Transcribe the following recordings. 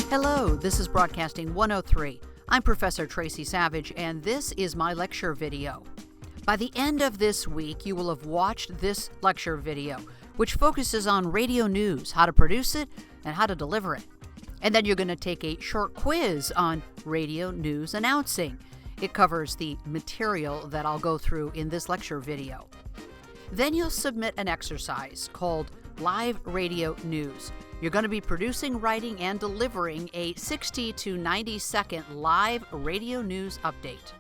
Hello, this is Broadcasting 103. I'm Professor Tracy Savage, and this is my lecture video. By the end of this week, you will have watched this lecture video, which focuses on radio news, how to produce it, and how to deliver it. And then you're going to take a short quiz on radio news announcing. It covers the material that I'll go through in this lecture video. Then you'll submit an exercise called Live Radio News. You're going to be producing, writing, and delivering a 60 to 90 second live radio news update.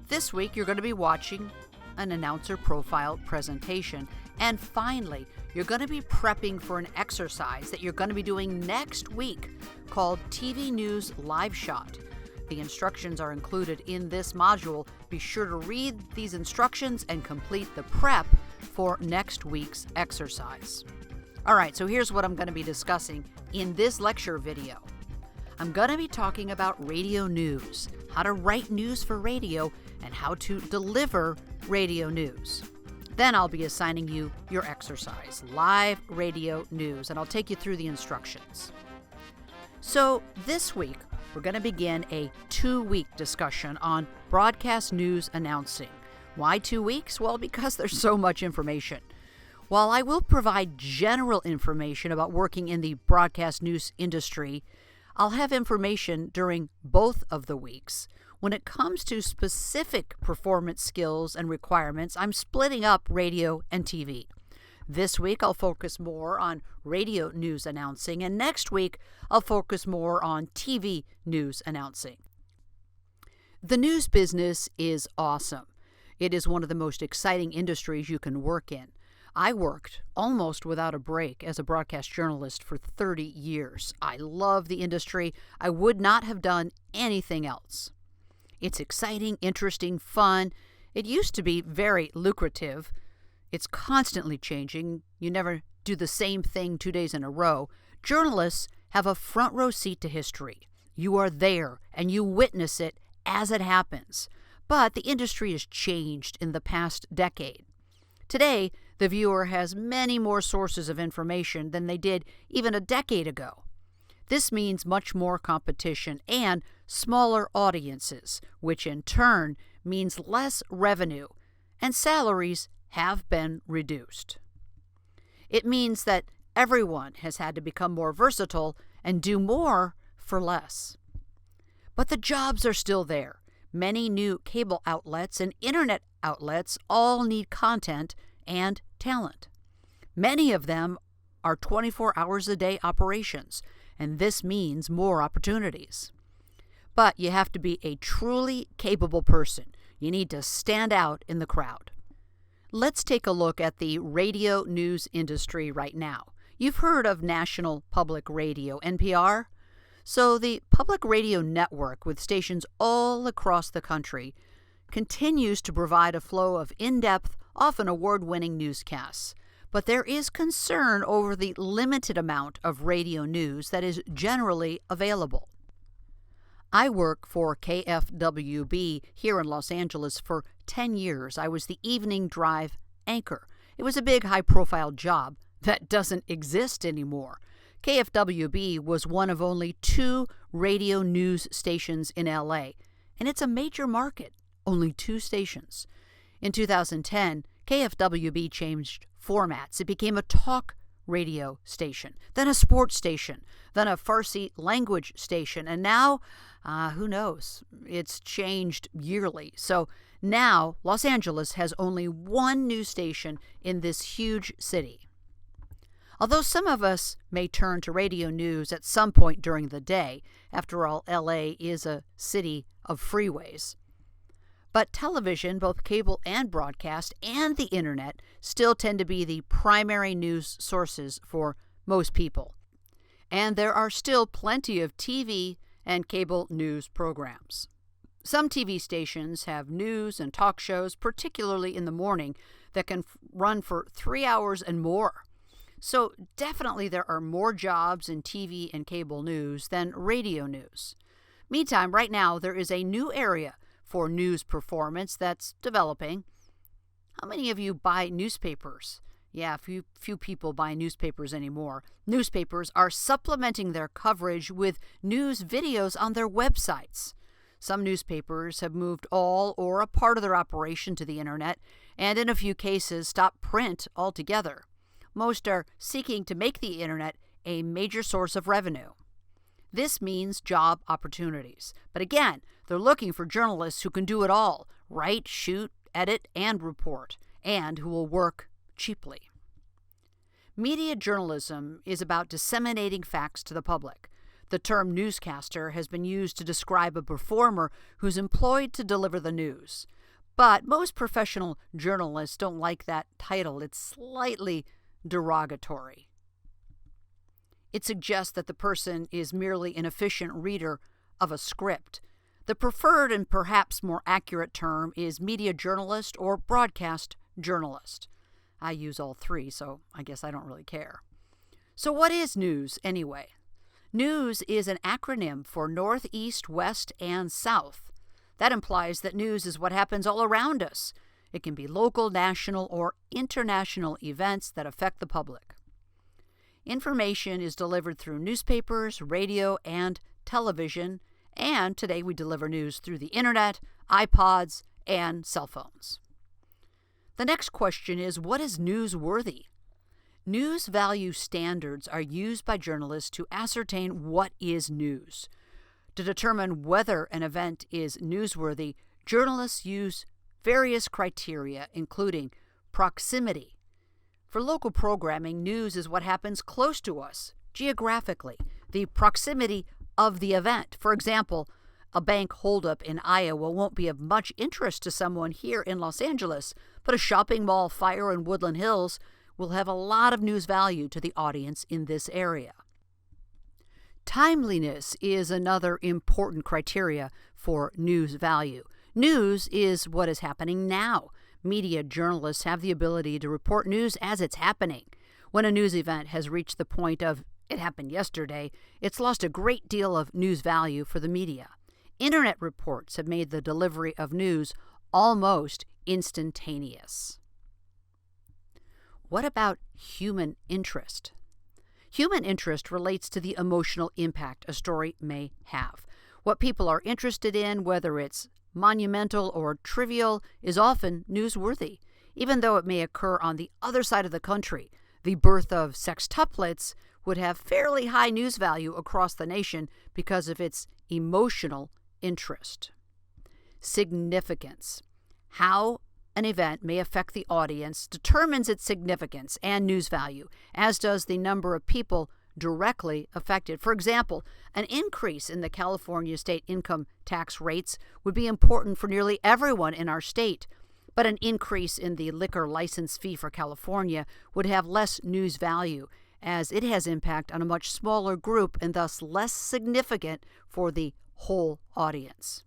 This week, you're going to be watching an announcer profile presentation. And finally, you're going to be prepping for an exercise that you're going to be doing next week called TV News Live Shot. The instructions are included in this module. Be sure to read these instructions and complete the prep for next week's exercise. All right, so here's what I'm going to be discussing in this lecture video. I'm going to be talking about radio news, how to write news for radio, and how to deliver radio news. Then I'll be assigning you your exercise, live radio news, and I'll take you through the instructions. So this week, we're going to begin a 2-week discussion on broadcast news announcing. Why 2 weeks? Well, because there's so much information. While I will provide general information about working in the broadcast news industry, I'll have information during both of the weeks. When it comes to specific performance skills and requirements, I'm splitting up radio and TV. This week, I'll focus more on radio news announcing, and next week, I'll focus more on TV news announcing. The news business is awesome. It is one of the most exciting industries you can work in. I worked almost without a break as a broadcast journalist for 30 years. I love the industry. I would not have done anything else. It's exciting, interesting, fun. It used to be very lucrative. It's constantly changing. You never do the same thing 2 days in a row. Journalists have a front row seat to history. You are there and you witness it as it happens. But the industry has changed in the past decade. Today, the viewer has many more sources of information than they did even a decade ago. This means much more competition and smaller audiences, which in turn means less revenue, and salaries have been reduced. It means that everyone has had to become more versatile and do more for less. But the jobs are still there. Many new cable outlets and internet outlets all need content and talent. Many of them are 24 hours a day operations, and this means more opportunities. But you have to be a truly capable person. You need to stand out in the crowd. Let's take a look at the radio news industry right now. You've heard of National Public Radio, NPR? So the public radio network with stations all across the country continues to provide a flow of in-depth, often award-winning newscasts. But there is concern over the limited amount of radio news that is generally available. I work for KFWB here in Los Angeles for 10 years. I was the evening drive anchor. It was a big, high-profile job that doesn't exist anymore. KFWB was one of only 2 radio news stations in LA, and it's a major market, only 2 stations. In 2010, KFWB changed formats. It became a talk radio station, then a sports station, then a Farsi language station, and now, who knows? It's changed yearly. So now Los Angeles has only 1 news station in this huge city. Although some of us may turn to radio news at some point during the day, after all, LA is a city of freeways. But television, both cable and broadcast, and the internet still tend to be the primary news sources for most people. And there are still plenty of TV and cable news programs. Some TV stations have news and talk shows, particularly in the morning, that can run for 3 hours and more. So definitely there are more jobs in TV and cable news than radio news. Meantime, right now there is a new area for news performance that's developing. How many of you buy newspapers? Yeah, few people buy newspapers anymore. Newspapers are supplementing their coverage with news videos on their websites. Some newspapers have moved all or a part of their operation to the internet, and in a few cases stopped print altogether. Most are seeking to make the internet a major source of revenue. This means job opportunities. But again, they're looking for journalists who can do it all: write, shoot, edit, and report, and who will work cheaply. Media journalism is about disseminating facts to the public. The term newscaster has been used to describe a performer who's employed to deliver the news. But most professional journalists don't like that title. It's slightly derogatory. It suggests that the person is merely an efficient reader of a script. The preferred and perhaps more accurate term is media journalist or broadcast journalist. I use all three, so I guess I don't really care. So what is news anyway? News is an acronym for North, East, West, and South. That implies that news is what happens all around us. It can be local, national, or international events that affect the public. Information is delivered through newspapers, radio, and television, and today we deliver news through the internet, iPods, and cell phones. The next question is, what is newsworthy? News value standards are used by journalists to ascertain what is news. To determine whether an event is newsworthy, journalists use various criteria, including proximity. For local programming, news is what happens close to us, geographically, the proximity of the event. For example, a bank holdup in Iowa won't be of much interest to someone here in Los Angeles, but a shopping mall fire in Woodland Hills will have a lot of news value to the audience in this area. Timeliness is another important criteria for news value. News is what is happening now. Media journalists have the ability to report news as it's happening. When a news event has reached the point of "it happened yesterday," it's lost a great deal of news value for the media. Internet reports have made the delivery of news almost instantaneous. What about human interest? Human interest relates to the emotional impact a story may have. What people are interested in, whether it's monumental or trivial, is often newsworthy. Even though it may occur on the other side of the country, the birth of sextuplets would have fairly high news value across the nation because of its emotional interest. Significance. How an event may affect the audience determines its significance and news value, as does the number of people directly affected. For example, an increase in the California state income tax rates would be important for nearly everyone in our state, but an increase in the liquor license fee for California would have less news value, as it has impact on a much smaller group and thus less significant for the whole audience.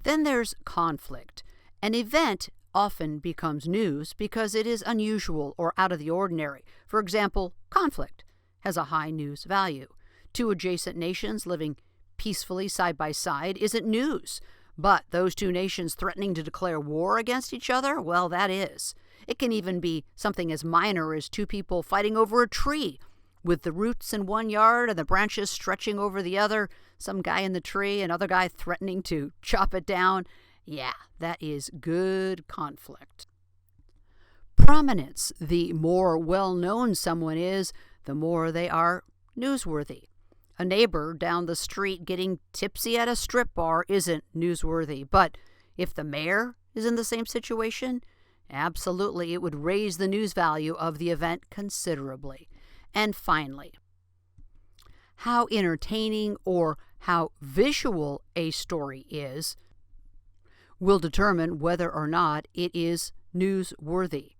Then there's conflict. An event often becomes news because it is unusual or out of the ordinary. For example, conflict has a high news value. Two adjacent nations living peacefully side by side isn't news, but those two nations threatening to declare war against each other, well, that is. It can even be something as minor as two people fighting over a tree, with the roots in one yard and the branches stretching over the other, some guy in the tree, another guy threatening to chop it down. Yeah, that is good conflict. Prominence. The more well-known someone is, the more they are newsworthy. A neighbor down the street getting tipsy at a strip bar isn't newsworthy, but if the mayor is in the same situation, absolutely it would raise the news value of the event considerably. And finally, how entertaining or how visual a story is will determine whether or not it is newsworthy.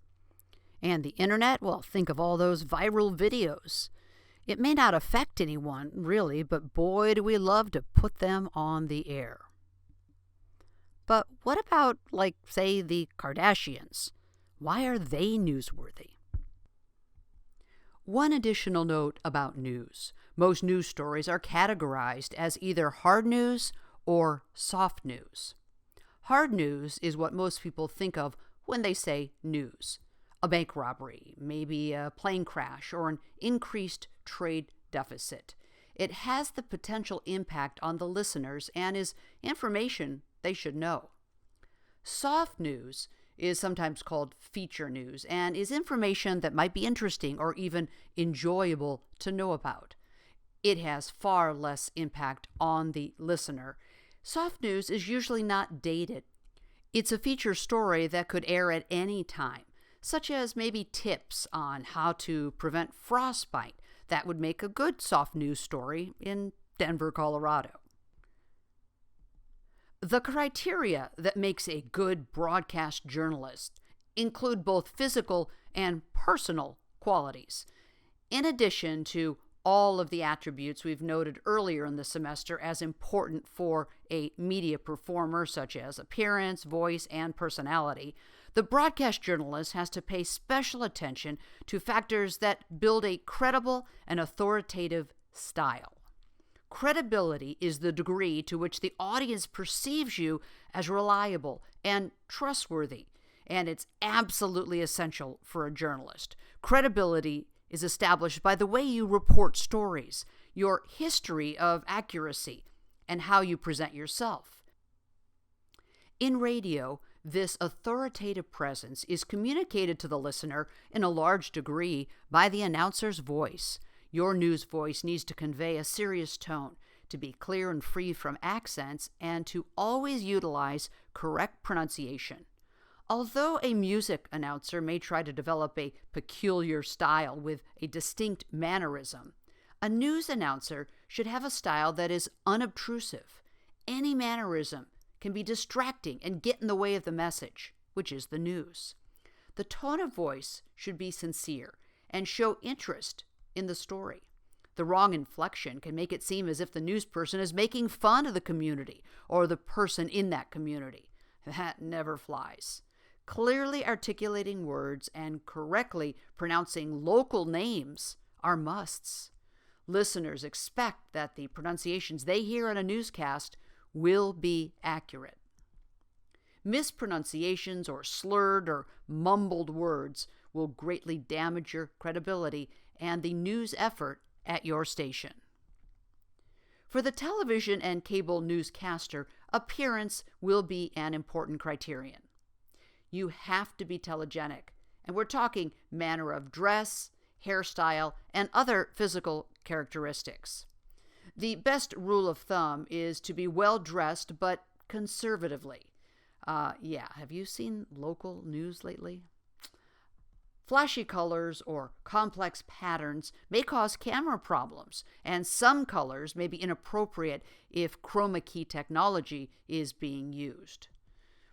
And the internet, well, think of all those viral videos. It may not affect anyone, really, but boy, do we love to put them on the air. But what about, like, say, the Kardashians? Why are they newsworthy? One additional note about news. Most news stories are categorized as either hard news or soft news. Hard news is what most people think of when they say news. A bank robbery, maybe a plane crash, or an increased trade deficit. It has the potential impact on the listeners and is information they should know. Soft news is sometimes called feature news and is information that might be interesting or even enjoyable to know about. It has far less impact on the listener. Soft news is usually not dated. It's a feature story that could air at any time, such as maybe tips on how to prevent frostbite. That would make a good soft news story in Denver, Colorado. The criteria that makes a good broadcast journalist include both physical and personal qualities. In addition to all of the attributes we've noted earlier in the semester as important for a media performer, such as appearance, voice, and personality, the broadcast journalist has to pay special attention to factors that build a credible and authoritative style. Credibility is the degree to which the audience perceives you as reliable and trustworthy, and it's absolutely essential for a journalist. Credibility is established by the way you report stories, your history of accuracy, and how you present yourself. In radio, this authoritative presence is communicated to the listener in a large degree by the announcer's voice. Your news voice needs to convey a serious tone, to be clear and free from accents, and to always utilize correct pronunciation. Although a music announcer may try to develop a peculiar style with a distinct mannerism, a news announcer should have a style that is unobtrusive. Any mannerism can be distracting and get in the way of the message, which is the news. The tone of voice should be sincere and show interest in the story. The wrong inflection can make it seem as if the news person is making fun of the community or the person in that community. That never flies. Clearly articulating words and correctly pronouncing local names are musts. Listeners expect that the pronunciations they hear in a newscast will be accurate. Mispronunciations or slurred or mumbled words will greatly damage your credibility and the news effort at your station. For the television and cable newscaster, appearance will be an important criterion. You have to be telegenic, and we're talking manner of dress, hairstyle, and other physical characteristics. The best rule of thumb is to be well-dressed, but conservatively. Have you seen local news lately? Flashy colors or complex patterns may cause camera problems, and some colors may be inappropriate if chroma key technology is being used.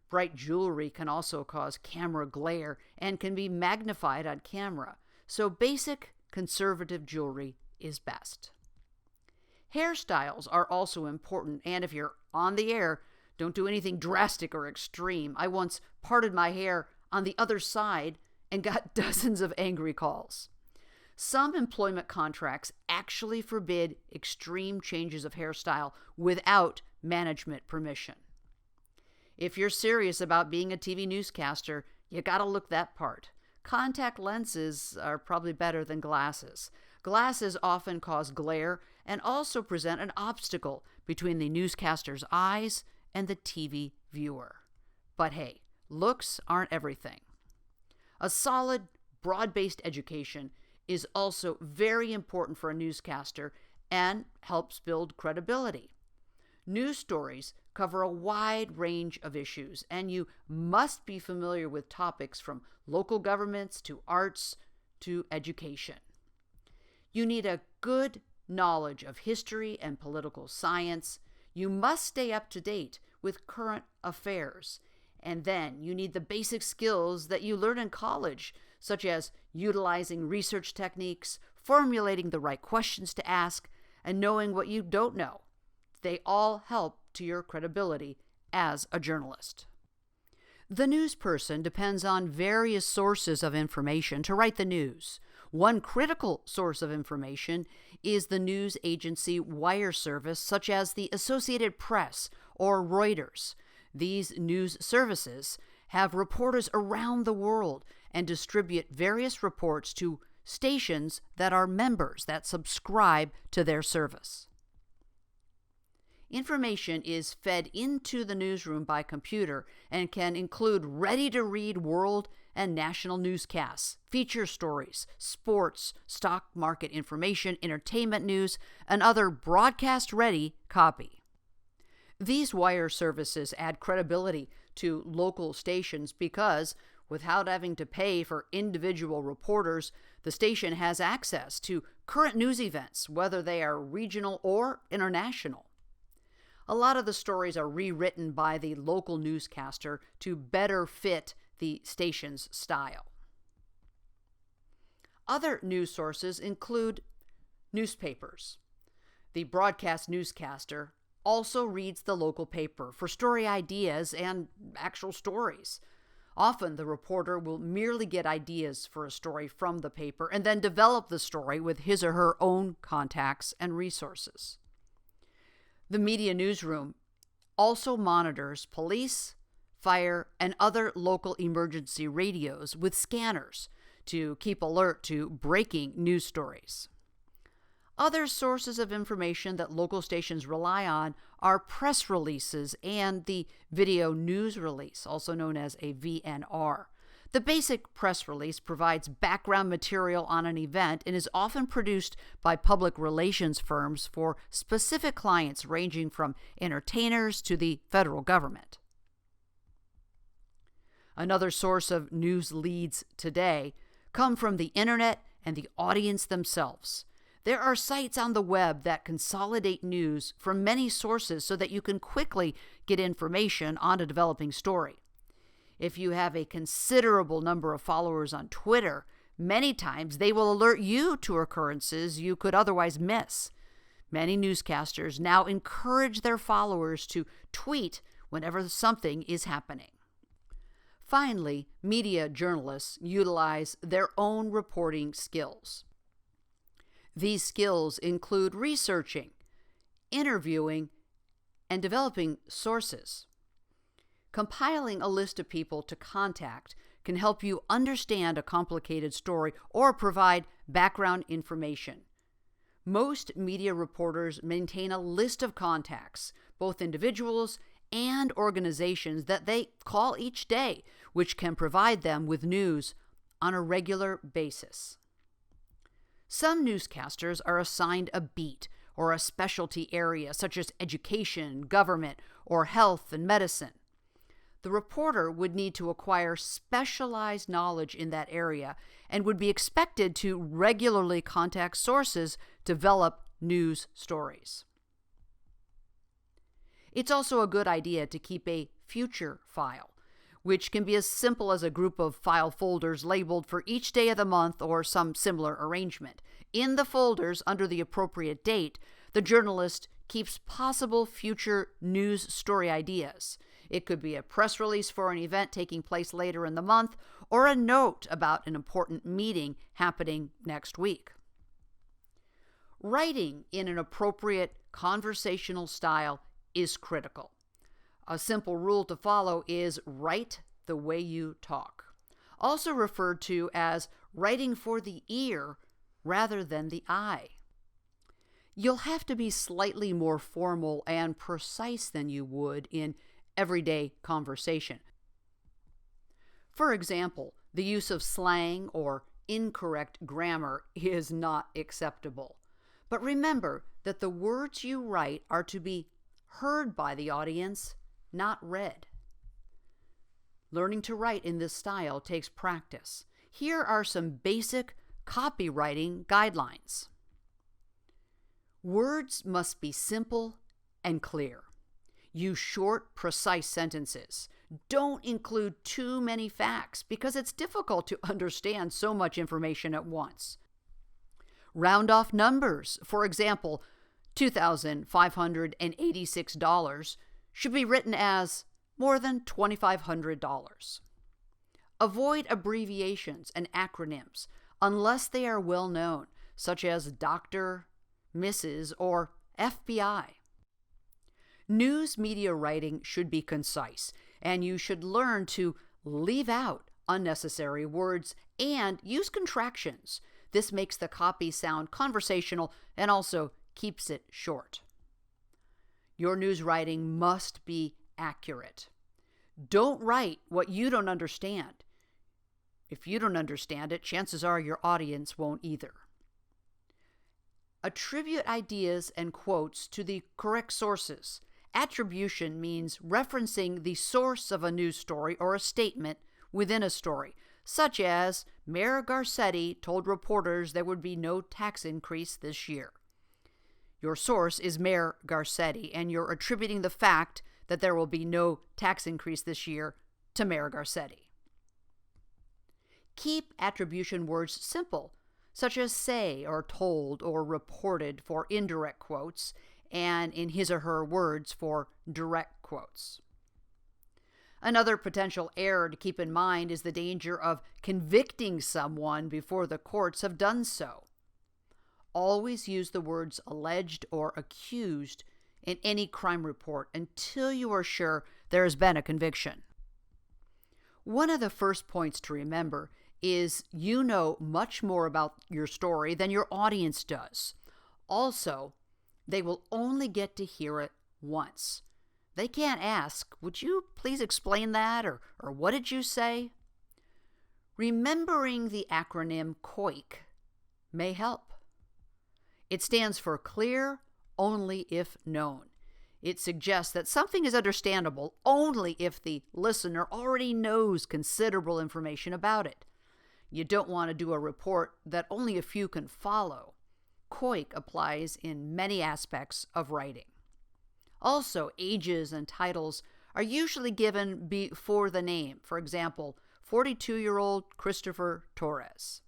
Bright jewelry can also cause camera glare and can be magnified on camera, so basic conservative jewelry is best. Hairstyles are also important, and if you're on the air, don't do anything drastic or extreme. I once parted my hair on the other side and got dozens of angry calls. Some employment contracts actually forbid extreme changes of hairstyle without management permission. If you're serious about being a TV newscaster, you gotta look that part. Contact lenses are probably better than glasses. Glasses often cause glare and also present an obstacle between the newscaster's eyes and the TV viewer. But hey, looks aren't everything. A solid, broad-based education is also very important for a newscaster and helps build credibility. News stories cover a wide range of issues, and you must be familiar with topics from local governments to arts to education. You need a good knowledge of history and political science. You must stay up to date with current affairs. And then you need the basic skills that you learn in college, such as utilizing research techniques, formulating the right questions to ask, and knowing what you don't know. They all help to your credibility as a journalist. The news person depends on various sources of information to write the news. One critical source of information is the news agency wire service, such as the Associated Press or Reuters. These news services have reporters around the world and distribute various reports to stations that are members that subscribe to their service. Information is fed into the newsroom by computer and can include ready-to-read world and national newscasts, feature stories, sports, stock market information, entertainment news, and other broadcast-ready copy. These wire services add credibility to local stations because, without having to pay for individual reporters, the station has access to current news events, whether they are regional or international. A lot of the stories are rewritten by the local newscaster to better fit the station's style. Other news sources include newspapers. The broadcast newscaster also reads the local paper for story ideas and actual stories. Often the reporter will merely get ideas for a story from the paper and then develop the story with his or her own contacts and resources. The media newsroom also monitors police, fire, and other local emergency radios with scanners to keep alert to breaking news stories. Other sources of information that local stations rely on are press releases and the video news release, also known as a VNR. The basic press release provides background material on an event and is often produced by public relations firms for specific clients ranging from entertainers to the federal government. Another source of news leads today come from the internet and the audience themselves. There are sites on the web that consolidate news from many sources so that you can quickly get information on a developing story. If you have a considerable number of followers on Twitter, many times they will alert you to occurrences you could otherwise miss. Many newscasters now encourage their followers to tweet whenever something is happening. Finally, media journalists utilize their own reporting skills. These skills include researching, interviewing, and developing sources. Compiling a list of people to contact can help you understand a complicated story or provide background information. Most media reporters maintain a list of contacts, both individuals and organizations that they call each day, which can provide them with news on a regular basis. Some newscasters are assigned a beat or a specialty area, such as education, government, or health and medicine. The reporter would need to acquire specialized knowledge in that area and would be expected to regularly contact sources to develop news stories. It's also a good idea to keep a future file, which can be as simple as a group of file folders labeled for each day of the month or some similar arrangement. In the folders, under the appropriate date, the journalist keeps possible future news story ideas. It could be a press release for an event taking place later in the month or a note about an important meeting happening next week. Writing in an appropriate conversational style is critical. A simple rule to follow is write the way you talk, also referred to as writing for the ear rather than the eye. You'll have to be slightly more formal and precise than you would in everyday conversation. For example, the use of slang or incorrect grammar is not acceptable. But remember that the words you write are to be heard by the audience, not read. Learning to write in this style takes practice. Here are some basic copywriting guidelines. Words must be simple and clear. Use short, precise sentences. Don't include too many facts because it's difficult to understand so much information at once. Round off numbers. For example, $2,586 should be written as more than $2,500. Avoid abbreviations and acronyms unless they are well known, such as Dr., Mrs., or FBI. News media writing should be concise, and you should learn to leave out unnecessary words, and use contractions. This makes the copy sound conversational and also keeps it short. Your news writing must be accurate. Don't write what you don't understand. If you don't understand it, chances are your audience won't either. Attribute ideas and quotes to the correct sources. Attribution means referencing the source of a news story or a statement within a story, such as Mayor Garcetti told reporters there would be no tax increase this year. Your source is Mayor Garcetti, and you're attributing the fact that there will be no tax increase this year to Mayor Garcetti. Keep attribution words simple, such as say or told or reported for indirect quotes, and in his or her words for direct quotes. Another potential error to keep in mind is the danger of convicting someone before the courts have done so. Always use the words alleged or accused in any crime report until you are sure there has been a conviction. One of the first points to remember is you know much more about your story than your audience does. Also, they will only get to hear it once. They can't ask, "Would you please explain that?" or "What did you say?" Remembering the acronym COIC may help. It stands for Clear Only If Known. It suggests that something is understandable only if the listener already knows considerable information about it. You don't want to do a report that only a few can follow. COIC applies in many aspects of writing. Also, ages and titles are usually given before the name. For example, 42-year-old Christopher Torres.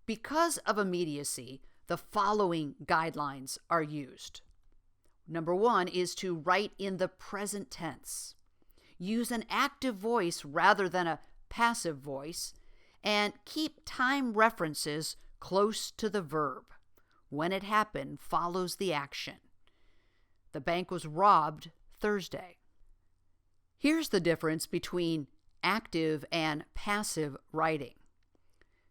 Because of immediacy, the following guidelines are used. Number 1 is to write in the present tense. Use an active voice rather than a passive voice, and keep time references close to the verb. When it happened follows the action. The bank was robbed Thursday. Here's the difference between active and passive writing.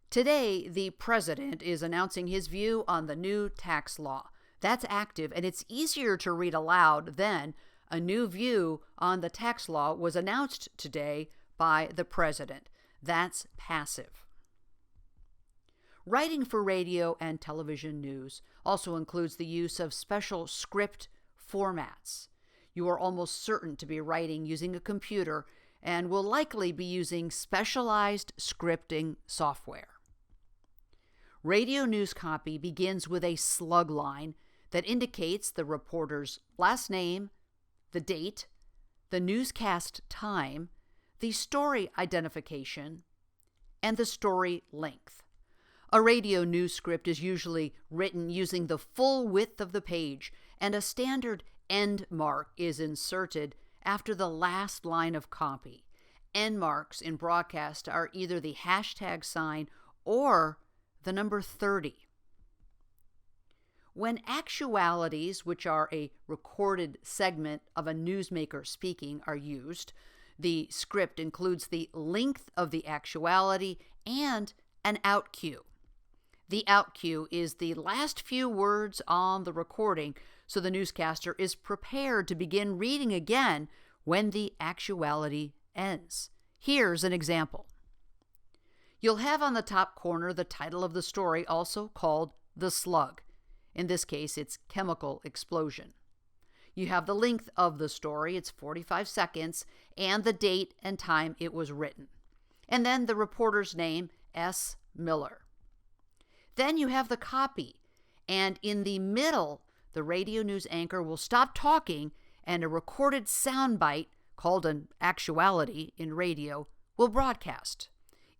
Today, the president is announcing his view on the new tax law. That's active, and it's easier to read aloud than a new view on the tax law was announced today by the president. That's passive. Writing for radio and television news also includes the use of special script formats. You are almost certain to be writing using a computer and will likely be using specialized scripting software. Radio news copy begins with a slug line that indicates the reporter's last name, the date, the newscast time, the story identification, and the story length. A radio news script is usually written using the full width of the page, and a standard end mark is inserted after the last line of copy. End marks in broadcast are either the hashtag sign or the number 30. When actualities, which are a recorded segment of a newsmaker speaking, are used, the script includes the length of the actuality and an out cue. The out cue is the last few words on the recording, so the newscaster is prepared to begin reading again when the actuality ends. Here's an example. You'll have on the top corner the title of the story, also called The Slug. In this case, it's chemical explosion. You have the length of the story, it's 45 seconds, and the date and time it was written. And then the reporter's name, S. Miller. Then you have the copy, and in the middle, the radio news anchor will stop talking, and a recorded soundbite, called an actuality in radio, will broadcast.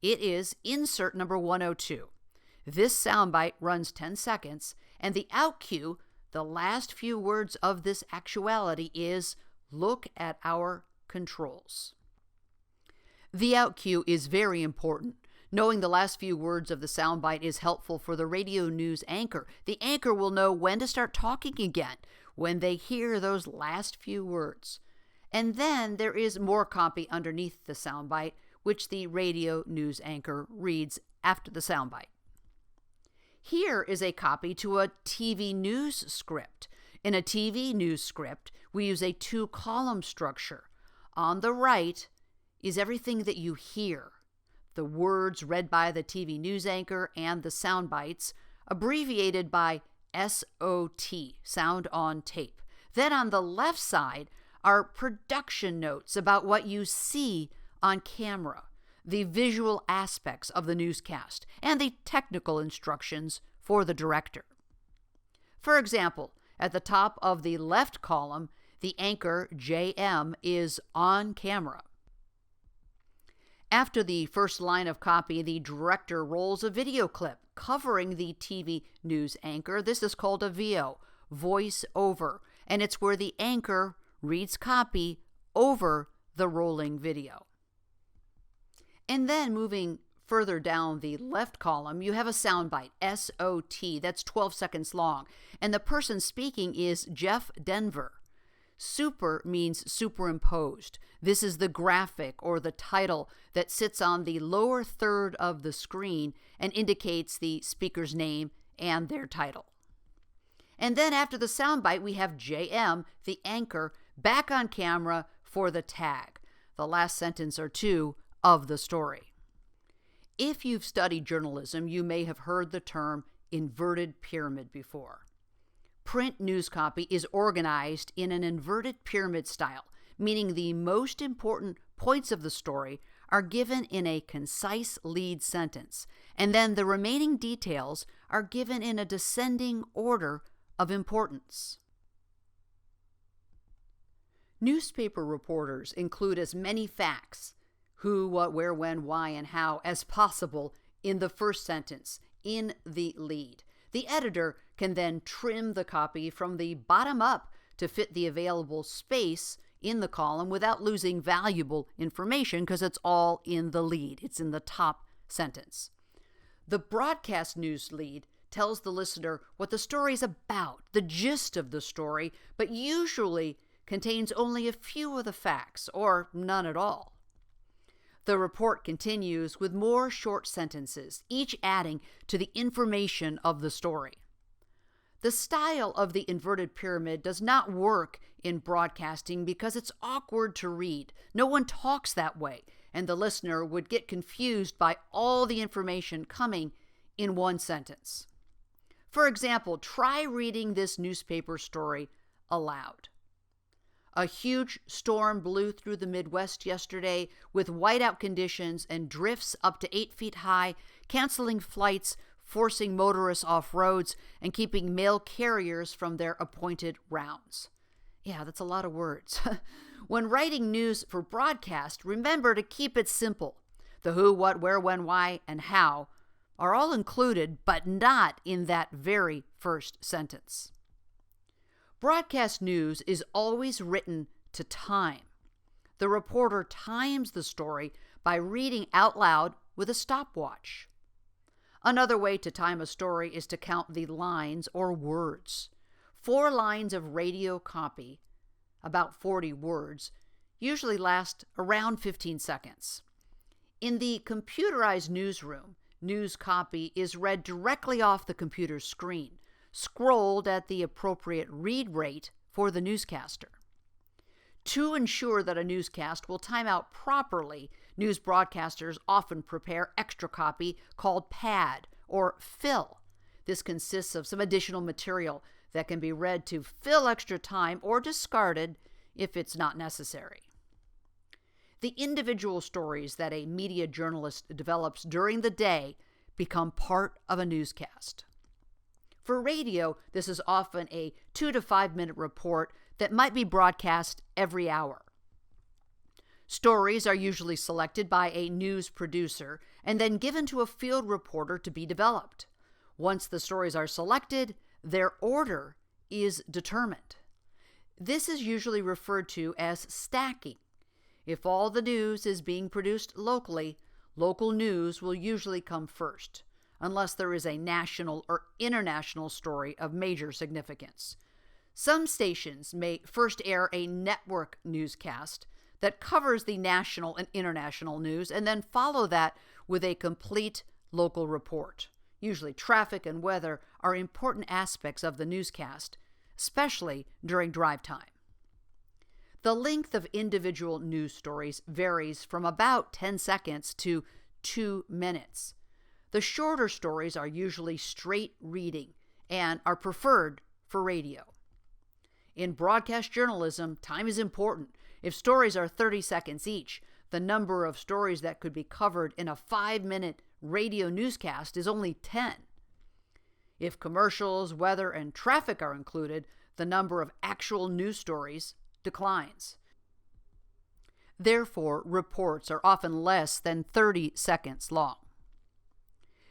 It is insert number 102. This soundbite runs 10 seconds, and the out cue, the last few words of this actuality, is "Look at our controls." The out cue is very important. Knowing the last few words of the soundbite is helpful for the radio news anchor. The anchor will know when to start talking again when they hear those last few words. And then there is more copy underneath the soundbite, which the radio news anchor reads after the soundbite. Here is a copy to a TV news script. In a TV news script, we use a two-column structure. On the right is everything that you hear, the words read by the TV news anchor and the sound bites, abbreviated by SOT, sound on tape. Then on the left side are production notes about what you see on camera, the visual aspects of the newscast, and the technical instructions for the director. For example, at the top of the left column, the anchor, JM, is on camera. After the first line of copy, the director rolls a video clip covering the TV news anchor. This is called a VO, voice over, and it's where the anchor reads copy over the rolling video. And then moving further down the left column, you have a soundbite, SOT, that's 12 seconds long, and the person speaking is Jeff Denver. Super means superimposed. This is the graphic or the title that sits on the lower third of the screen and indicates the speaker's name and their title. And then after the soundbite, we have JM, the anchor, back on camera for the tag, the last sentence or two of the story. If you've studied journalism, you may have heard the term inverted pyramid before. Print news copy is organized in an inverted pyramid style, meaning the most important points of the story are given in a concise lead sentence, and then the remaining details are given in a descending order of importance. Newspaper reporters include as many facts, who, what, where, when, why, and how, as possible in the first sentence, in the lead. The editor can then trim the copy from the bottom up to fit the available space in the column without losing valuable information because it's all in the lead. It's in the top sentence. The broadcast news lead tells the listener what the story is about, the gist of the story, but usually contains only a few of the facts or none at all. The report continues with more short sentences, each adding to the information of the story. The style of the inverted pyramid does not work in broadcasting because it's awkward to read. No one talks that way, and the listener would get confused by all the information coming in one sentence. For example, try reading this newspaper story aloud. A huge storm blew through the Midwest yesterday with whiteout conditions and drifts up to 8 feet high, canceling flights, forcing motorists off roads, and keeping mail carriers from their appointed rounds. Yeah, that's a lot of words. When writing news for broadcast, remember to keep it simple. The who, what, where, when, why, and how are all included, but not in that very first sentence. Broadcast news is always written to time. The reporter times the story by reading out loud with a stopwatch. Another way to time a story is to count the lines or words. 4 lines of radio copy, about 40 words, usually last around 15 seconds. In the computerized newsroom, news copy is read directly off the computer screen, scrolled at the appropriate read rate for the newscaster. To ensure that a newscast will time out properly, news broadcasters often prepare extra copy called pad or fill. This consists of some additional material that can be read to fill extra time or discarded if it's not necessary. The individual stories that a media journalist develops during the day become part of a newscast. For radio, this is often a 2 to 5 minute report that might be broadcast every hour. Stories are usually selected by a news producer and then given to a field reporter to be developed. Once the stories are selected, their order is determined. This is usually referred to as stacking. If all the news is being produced locally, local news will usually come first, unless there is a national or international story of major significance. Some stations may first air a network newscast that covers the national and international news and then follow that with a complete local report. Usually traffic and weather are important aspects of the newscast, especially during drive time. The length of individual news stories varies from about 10 seconds to 2 minutes. The shorter stories are usually straight reading and are preferred for radio. In broadcast journalism, time is important. If stories are 30 seconds each, the number of stories that could be covered in a 5-minute radio newscast is only 10. If commercials, weather, and traffic are included, the number of actual news stories declines. Therefore, reports are often less than 30 seconds long.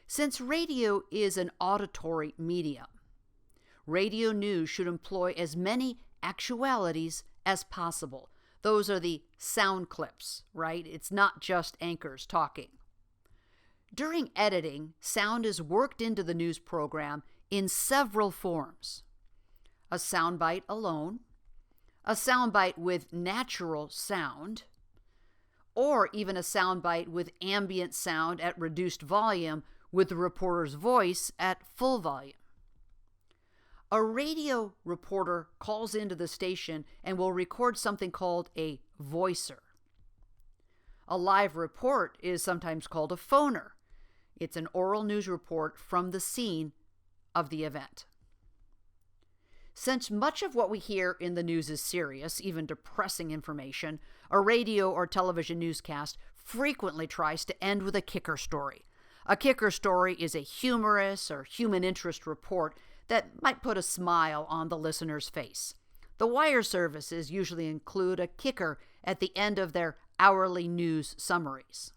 Since radio is an auditory medium, radio news should employ as many actualities as possible. Those are the sound clips, right? It's not just anchors talking. During editing, sound is worked into the news program in several forms. A soundbite alone, a soundbite with natural sound, or even a soundbite with ambient sound at reduced volume with the reporter's voice at full volume. A radio reporter calls into the station and will record something called a voicer. A live report is sometimes called a phoner. It's an oral news report from the scene of the event. Since much of what we hear in the news is serious, even depressing information, a radio or television newscast frequently tries to end with a kicker story. A kicker story is a humorous or human interest report that might put a smile on the listener's face. The wire services usually include a kicker at the end of their hourly news summaries.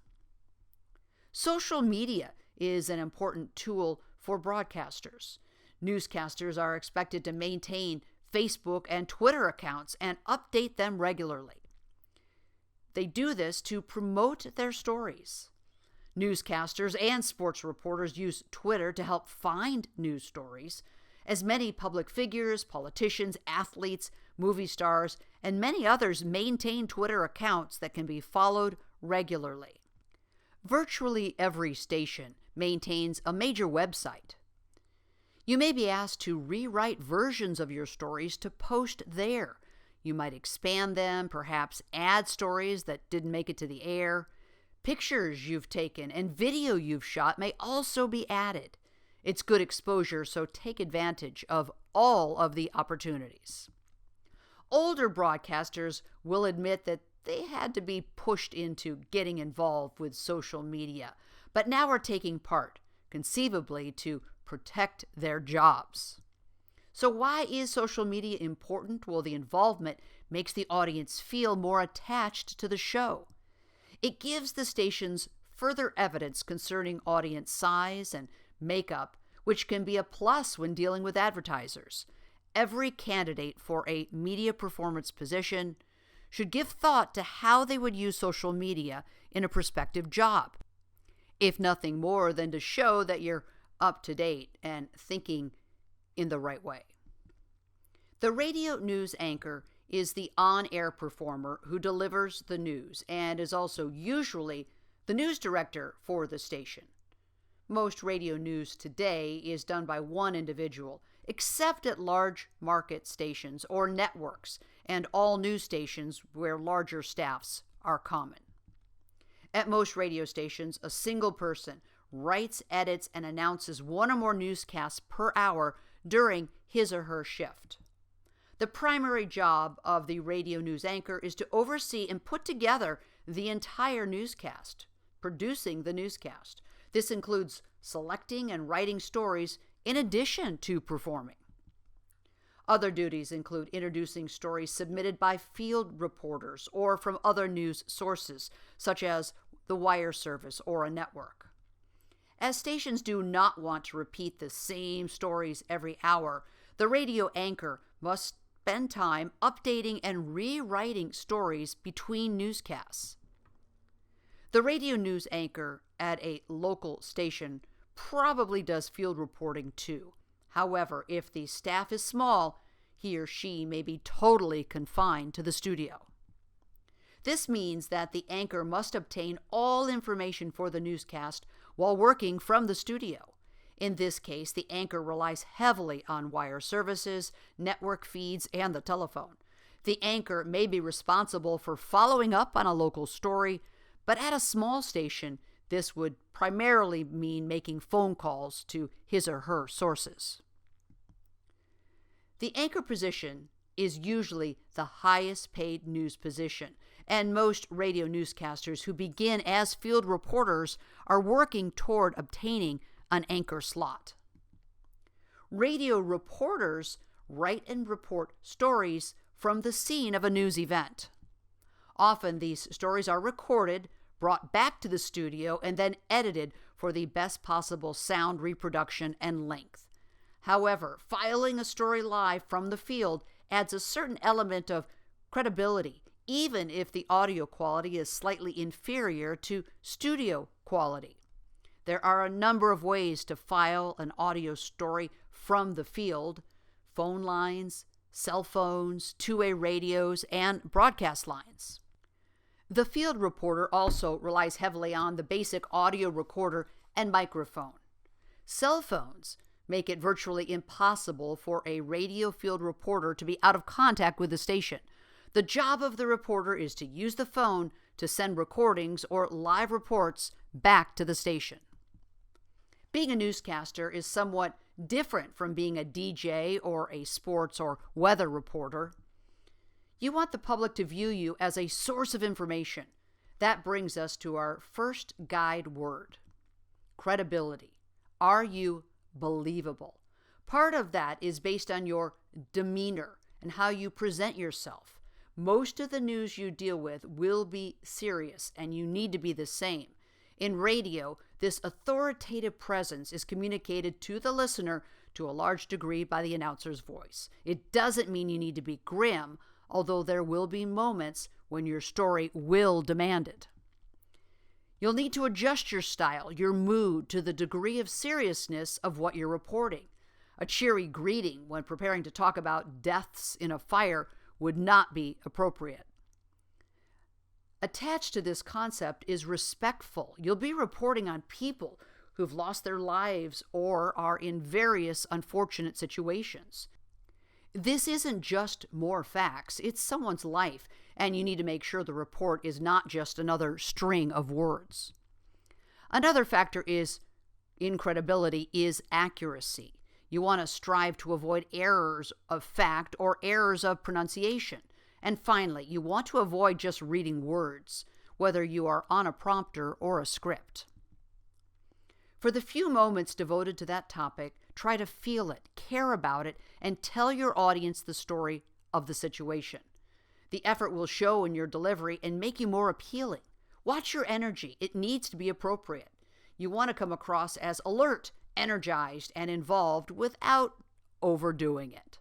Social media is an important tool for broadcasters. Newscasters are expected to maintain Facebook and Twitter accounts and update them regularly. They do this to promote their stories. Newscasters and sports reporters use Twitter to help find news stories, as many public figures, politicians, athletes, movie stars, and many others maintain Twitter accounts that can be followed regularly. Virtually every station maintains a major website. You may be asked to rewrite versions of your stories to post there. You might expand them, perhaps add stories that didn't make it to the air. Pictures you've taken and video you've shot may also be added. It's good exposure, so take advantage of all of the opportunities. Older broadcasters will admit that they had to be pushed into getting involved with social media, but now are taking part, conceivably to protect their jobs. So why is social media important? Well, the involvement makes the audience feel more attached to the show. It gives the stations further evidence concerning audience size and makeup, which can be a plus when dealing with advertisers. Every candidate for a media performance position should give thought to how they would use social media in a prospective job, if nothing more than to show that you're up to date and thinking in the right way. The radio news anchor is the on-air performer who delivers the news and is also usually the news director for the station. Most radio news today is done by one individual, except at large market stations or networks and all news stations where larger staffs are common. At most radio stations, a single person writes, edits, and announces one or more newscasts per hour during his or her shift. The primary job of the radio news anchor is to oversee and put together the entire newscast, producing the newscast. This includes selecting and writing stories in addition to performing. Other duties include introducing stories submitted by field reporters or from other news sources, such as the wire service or a network. As stations do not want to repeat the same stories every hour, the radio anchor must spend time updating and rewriting stories between newscasts. The radio news anchor at a local station probably does field reporting too. However, if the staff is small, He or she may be totally confined to the studio. This means that the anchor must obtain all information for the newscast while working from the studio. In this case, the anchor relies heavily on wire services, network feeds, and the telephone. The anchor may be responsible for following up on a local story, but at a small station, this would primarily mean making phone calls to his or her sources. The anchor position is usually the highest paid news position, and most radio newscasters who begin as field reporters are working toward obtaining an anchor slot. Radio reporters write and report stories from the scene of a news event. Often these stories are recorded, brought back to the studio, and then edited for the best possible sound reproduction and length. However, filing a story live from the field adds a certain element of credibility, even if the audio quality is slightly inferior to studio quality. There are a number of ways to file an audio story from the field: phone lines, cell phones, two-way radios, and broadcast lines. The field reporter also relies heavily on the basic audio recorder and microphone. Cell phones make it virtually impossible for a radio field reporter to be out of contact with the station. The job of the reporter is to use the phone to send recordings or live reports back to the station. Being a newscaster is somewhat different from being a DJ or a sports or weather reporter. You want the public to view you as a source of information. That brings us to our first guide word: credibility. Are you believable? Part of that is based on your demeanor and how you present yourself. Most of the news you deal with will be serious, and you need to be the same. In radio, this authoritative presence is communicated to the listener to a large degree by the announcer's voice. It doesn't mean you need to be grim, although there will be moments when your story will demand it. You'll need to adjust your style, your mood, to the degree of seriousness of what you're reporting. A cheery greeting when preparing to talk about deaths in a fire would not be appropriate. Attached to this concept is respectful. You'll be reporting on people who've lost their lives or are in various unfortunate situations. This isn't just more facts, it's someone's life, and you need to make sure the report is not just another string of words. Another factor in credibility is accuracy. You want to strive to avoid errors of fact or errors of pronunciation. And finally, you want to avoid just reading words, whether you are on a prompter or a script. For the few moments devoted to that topic, try to feel it, care about it, and tell your audience the story of the situation. The effort will show in your delivery and make you more appealing. Watch your energy. It needs to be appropriate. You want to come across as alert, energized, and involved without overdoing it.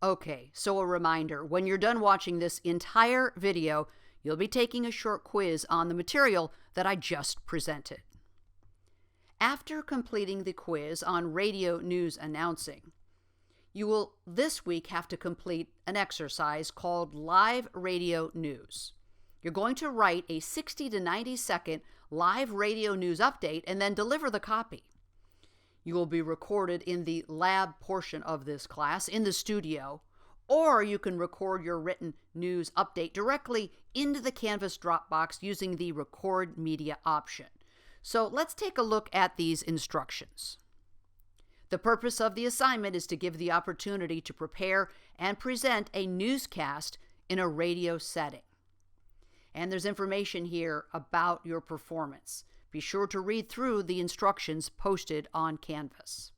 Okay, so a reminder, when you're done watching this entire video, you'll be taking a short quiz on the material that I just presented. After completing the quiz on radio news announcing, you will this week have to complete an exercise called Live Radio News. You're going to write a 60 to 90 second live radio news update and then deliver the copy. You will be recorded in the lab portion of this class in the studio, or you can record your written news update directly into the Canvas Dropbox using the Record Media option. So let's take a look at these instructions. The purpose of the assignment is to give the opportunity to prepare and present a newscast in a radio setting. And there's information here about your performance. Be sure to read through the instructions posted on Canvas.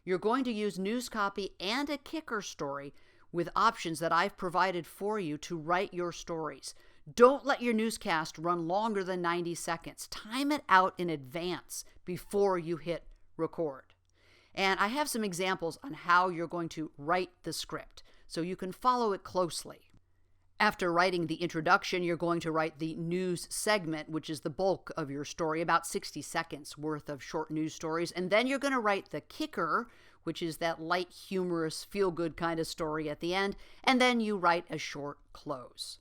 You're going to use news copy and a kicker story with options that I've provided for you to write your stories. Don't let your newscast run longer than 90 seconds. Time it out in advance before you hit record. And I have some examples on how you're going to write the script so you can follow it closely. After writing the introduction, you're going to write the news segment, which is the bulk of your story, about 60 seconds worth of short news stories. And then you're going to write the kicker, which is that light, humorous, feel-good kind of story at the end. And then you write a short close.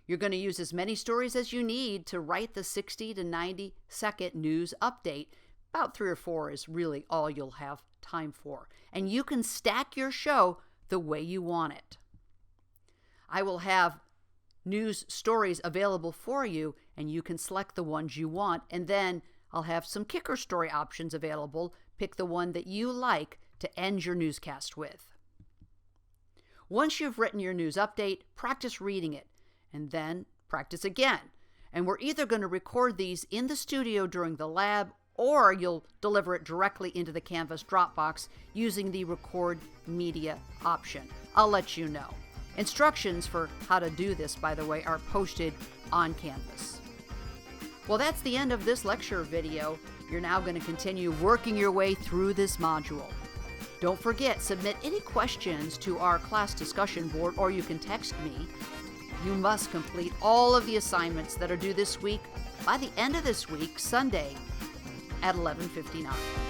You're going to use as many stories as you need to write the 60 to 90 second news update. About 3 or 4 is really all you'll have time for. And you can stack your show the way you want it. I will have news stories available for you, and you can select the ones you want, and then I'll have some kicker story options available. Pick the one that you like to end your newscast with. Once you've written your news update, practice reading it, and then practice again. And we're either going to record these in the studio during the lab, or you'll deliver it directly into the Canvas Dropbox using the Record Media option. I'll let you know. Instructions for how to do this, by the way, are posted on Canvas. Well, that's the end of this lecture video. You're now going to continue working your way through this module. Don't forget, submit any questions to our class discussion board, or you can text me. You must complete all of the assignments that are due this week by the end of this week, Sunday, at 11:59.